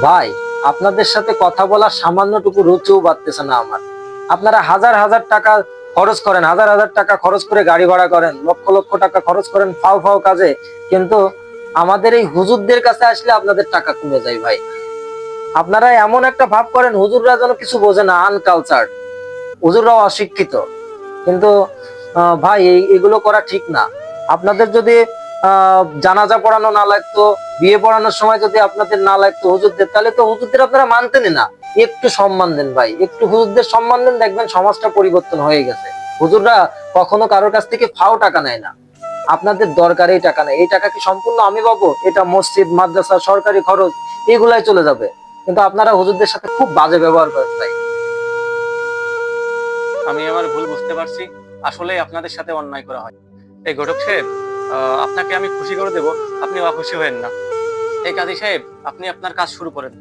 ভাই, আপনাদের সাথে কথা বলার সামান্যটুকু রুচিও বাড়তেছে না আমার। আপনারা হাজার হাজার টাকা খরচ করেন, হাজার হাজার টাকা খরচ করে গাড়ি ভাড়া করেন, লক্ষ লক্ষ টাকা খরচ করেন ফাও ফাও কাজে, কিন্তু আমাদের এই হুজুরদের কাছে আসলে আপনাদের টাকা কমে যায় ভাই। আপনারা এমন একটা ভাব করেন হুজুররা যেন কিছু বোঝে না, আনকালচার্ড, হুজুররাও অশিক্ষিত। কিন্তু ভাই এগুলো করা ঠিক না। আপনাদের যদি জানাজা পড়ানো না লাগতো, বিয়ে পড়ানোর সময় যদি আপনাদের না লাগতো হুজুরদের, তাহলে তো হুজুরদের আপনারা মানতেনই না। একটু সম্মান দেন ভাই, একটু হুজুরদের সম্মান দেন, দেখবেন সমাজটা পরিবর্তন হয়ে গেছে। হুজুররা কখনো কারোর কাছ থেকে ফাও টাকা নেয় না। আপনাদের দরকার এই টাকা নেই, এই টাকা কি সম্পূর্ণ আমি পাবো? এটা মসজিদ, মাদ্রাসা, সরকারি খরচ, এগুলাই চলে যাবে। কিন্তু আপনারা হুজুরদের সাথে খুব বাজে ব্যবহার করেন ভাই। আমি আমার ভুল বুঝতে পারছি। আসলে আপনাদের সাথে অন্যায় করা হয়। এই ঘটক সাহেব, আপনাকে আমি খুশি করে দেব, আপনি অখুশি হয়েন না। এই কাজী সাহেব, আপনি আপনার কাজ শুরু করেন।